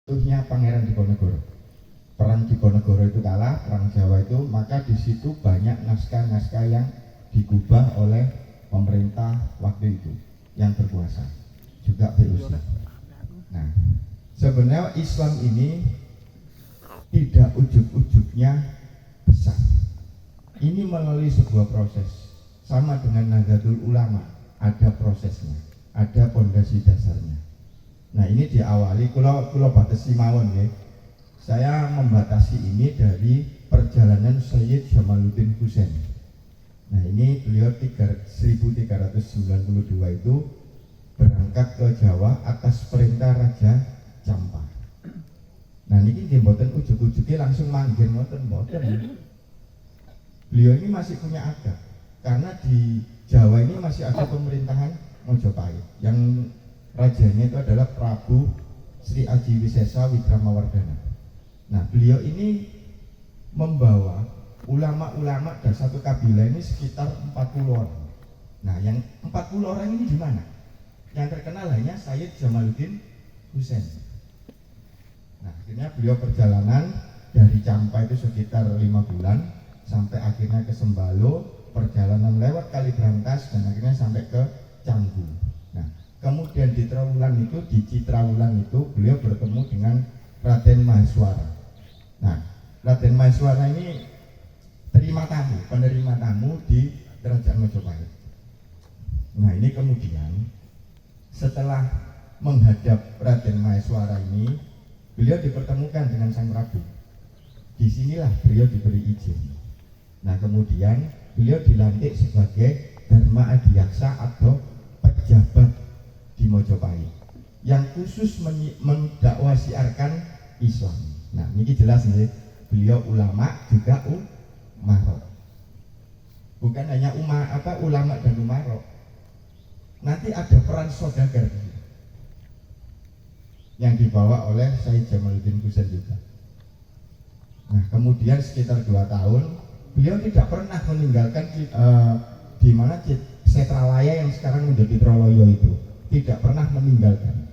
Contohnya Pangeran Diponegoro. Perang Diponegoro itu kalah, perang Jawa itu, maka di situ banyak naskah-naskah yang digubah oleh pemerintah waktu itu yang berkuasa, juga BUC. Nah, sebenarnya Islam ini tidak ujuk-ujuknya besar. Ini melalui sebuah proses, sama dengan Nahdlatul Ulama, ada prosesnya, ada pondasi dasarnya. Nah, ini diawali kulo batasi mawon ya. Saya membatasi ini dari perjalanan Sayyid Jamaluddin Husain. Nah, ini beliau 1392 itu berangkat ke Jawa atas perintah Raja Campa. Nah, ini mboten ujuk-ujuknya langsung manggil mboten. Beliau ini masih punya adab, karena di Jawa ini masih ada pemerintahan Mojopahit yang rajanya itu adalah Prabu Sri Aji Wisesa Wikramawardhana. Nah, beliau ini membawa ulama-ulama dari satu kabilah ini sekitar 40 orang. Nah, yang 40 orang ini di mana? Yang terkenal hanya Sayyid Jamaluddin Husain. Nah, akhirnya beliau perjalanan dari Campa itu sekitar 5 bulan sampai akhirnya ke Sembalo, perjalanan lewat Kalibrantas dan akhirnya sampai ke Canggu. Nah, kemudian di Citrawulan itu beliau bertemu dengan Raden Maheswara. Nah, Raden Maheswara ini penerima tamu di Kerajaan Majapahit. Nah, ini kemudian setelah menghadap Raden Maheswara ini, beliau dipertemukan dengan Sang Prabu. Disinilah beliau diberi izin. Nah, kemudian beliau dilantik sebagai Dharma Adiyaksa atau pejabat di Mojopahit yang khusus mendakwah siarkan Islam. Nah, ini jelas nih, beliau ulama juga umarok. Bukan hanya ulama dan umarok. Nanti ada peran saudagar yang dibawa oleh Sayyid Jamaluddin Husain juga. Nah, kemudian sekitar 2 tahun beliau tidak pernah meninggalkan di mana Setralaya yang sekarang menjadi Troloyo itu, tidak pernah meninggalkan.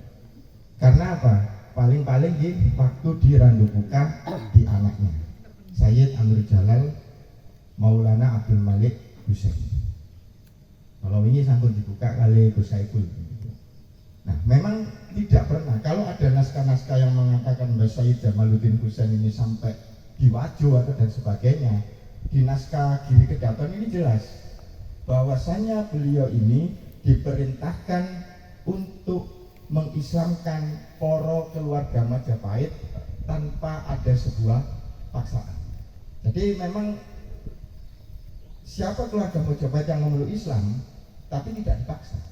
Karena apa? Paling-paling di waktu di Randubuka di anaknya Sayyid Amir Jalal Maulana Abdul Malik Husain. Kalau ini sampun dibuka kali Gus Saiful. Nah, memang tidak pernah. Kalau ada naskah-naskah yang mengatakan bahwa Sayyid Jamaluddin Husain ini sampai diwajo atau dan sebagainya, di naskah Giri Kedaton ini jelas bahwasanya beliau ini diperintahkan untuk mengislamkan poro keluarga Majapahit tanpa ada sebuah paksaan. Jadi memang siapa keluarga Majapahit yang memeluk Islam tapi tidak dipaksa.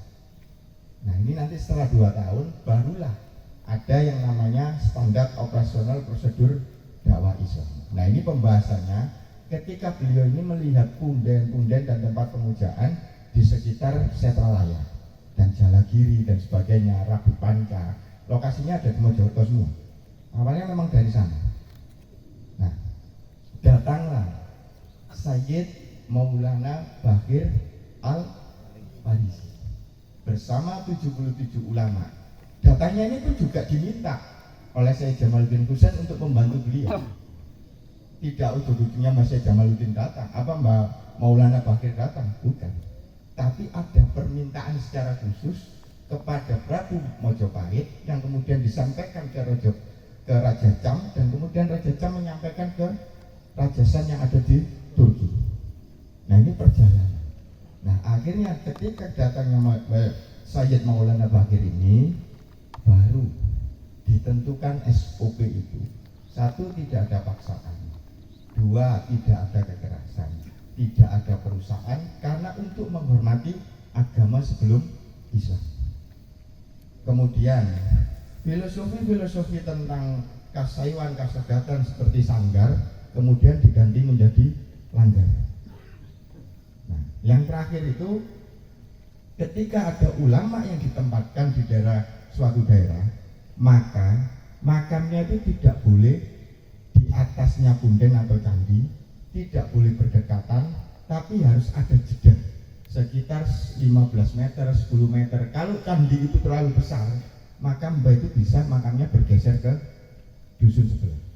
Nah, ini nanti setelah 2 tahun barulah ada yang namanya standar operasional prosedur dakwah Islam. Nah, ini pembahasannya ketika beliau ini melihat punden-punden dan tempat pemujaan di sekitar Setralaya dan Jalagiri dan sebagainya, Rabu Panca, lokasinya ada di Mojokerto semua. Awalnya memang dari sana. Nah, datanglah Sayyid Maulana Baqir Al-Farisi bersama 77 ulama. Datangnya ini pun juga diminta oleh Sayyid Jamaluddin Husain untuk membantu beliau. Tidak ujung-ujungnya Mas Sayyid Jamaluddin datang, Mbak Maulana Baqir datang, bukan. Tapi ada permintaan secara khusus kepada Prabu Mojopahit yang kemudian disampaikan ke Raja Cham, dan kemudian Raja Cham menyampaikan ke Raja San yang ada di Turki. Nah, ini perjalanan. Nah, akhirnya ketika datangnya Sayyid Maulana Baqir ini, baru ditentukan SOP itu. 1, tidak ada paksaan. 2, tidak ada kekerasan, tidak ada perusahaan, karena untuk menghormati agama sebelum Islam. Kemudian filosofi tentang kasaiwan, kasegatan seperti sanggar kemudian diganti menjadi langgar. Nah, yang terakhir itu ketika ada ulama yang ditempatkan di suatu daerah, maka makamnya itu tidak boleh di atasnya punden atau candi, tidak boleh berdekatan, tapi harus ada jeda sekitar 15 meter, 10 meter. Kalau candi itu terlalu besar, maka mbak itu bisa makamnya bergeser ke dusun sebelah.